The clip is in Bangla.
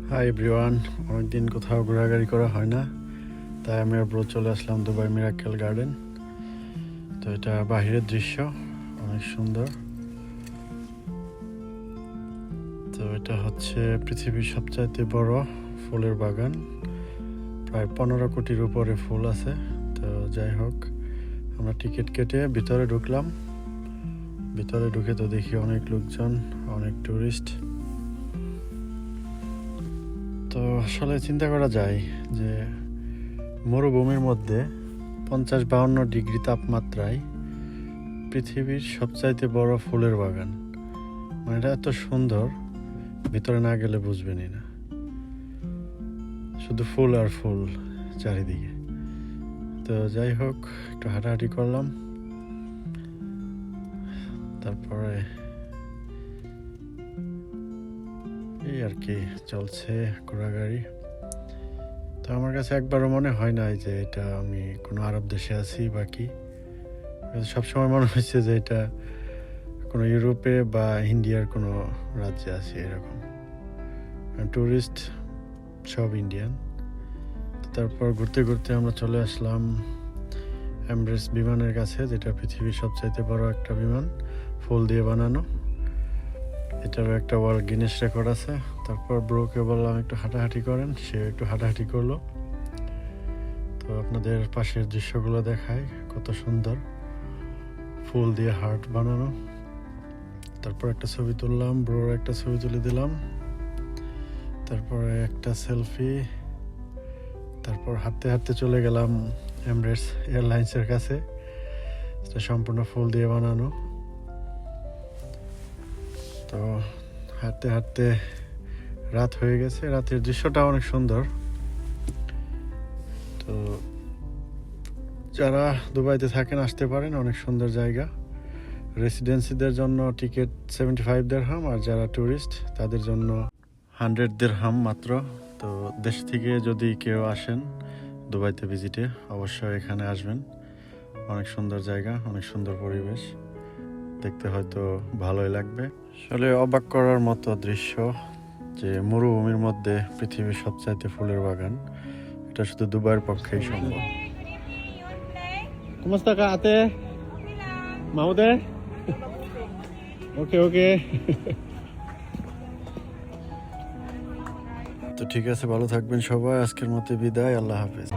হাই এভরিওয়ান, অনেকদিন কোথাও ঘোরাঘুরি করা হয় না, তাই আমি আর ব্রো চলে আসলাম দুবাই মিরাক্কেল গার্ডেন। তো এটা বাহিরের দৃশ্য, অনেক সুন্দর। তো এটা হচ্ছে পৃথিবীর সবচাইতে বড় ফুলের বাগান, প্রায় 15 কোটির উপরে ফুল আছে। তো যাই হোক, আমরা টিকিট কেটে ভিতরে ঢুকলাম। ভিতরে ঢুকে তো দেখি অনেক লোকজন, অনেক টুরিস্ট। তো আসলে চিন্তা করা যায় যে মরুভূমির মধ্যে 50-52 ডিগ্রি তাপমাত্রায় পৃথিবীর সবচাইতে বড় ফুলের বাগান, মানে এটা এত সুন্দর, ভিতরে না গেলে বুঝবেনই না। শুধু ফুল আর ফুল চারিদিকে। তো যাই হোক, একটু হাঁটাহাঁটি করলাম, তারপরে এই আর কি চলছে ঘোরাঘুরি। তো আমার কাছে একবারও মনে হয় নাই যে এটা আমি কোনো আরব দেশে আছি বা কি। সবসময় মনে হয়েছে যে এটা কোনো ইউরোপে বা ইন্ডিয়ার কোনো রাজ্যে আছি এরকম। ট্যুরিস্ট সব ইন্ডিয়ান। তারপর ঘুরতে ঘুরতে আমরা চলে আসলাম এমব্রেস বিমানের কাছে, যেটা পৃথিবীর সবচাইতে বড় একটা বিমান, ফুল দিয়ে বানানো। এটারও একটা ওয়ার্ল্ড গিনেস রেকর্ড আছে। তারপর ব্রোকে বললাম একটু হাঁটাহাঁটি করেন, সে একটু হাঁটাহাঁটি করলো। তো আপনাদের পাশের দৃশ্যগুলো দেখায়, কত সুন্দর ফুল দিয়ে হার্ট বানানো। তারপর একটা ছবি তুললাম, ব্রোর একটা ছবি তুলে দিলাম, তারপরে একটা সেলফি। তারপর হাঁটতে হাঁটতে চলে গেলাম এমিরেটস এয়ারলাইন্সের কাছে, এটা সম্পূর্ণ ফুল দিয়ে বানানো। তো হাঁটতে হাঁটতে রাত হয়ে গেছে, রাতের দৃশ্যটা অনেক সুন্দর। তো যারা দুবাইতে থাকেন আসতে পারেন, অনেক সুন্দর জায়গা। রেসিডেন্সিদের জন্য টিকিট 75 দিরহাম, আর যারা ট্যুরিস্ট তাদের জন্য 100 দিরহাম মাত্র। তো দেশ থেকে যদি কেউ আসেন দুবাইতে ভিজিটে, অবশ্যই এখানে আসবেন। অনেক সুন্দর জায়গা, অনেক সুন্দর পরিবেশ, দেখতে হয়তো ভালোই লাগবে। আসলে অবাক করার মতো দৃশ্য যে মরুভূমির মধ্যে পৃথিবীর সবচাইতে ফুলের বাগান, এটা শুধু দুবাইয়ের পক্ষেই সম্ভব। Kumusta ka ate? Mahmoud? ওকে ওকে। তো ঠিক আছে, ভালো থাকবেন সবাই। আজকের মতো বিদায়, আল্লাহ হাফেজ।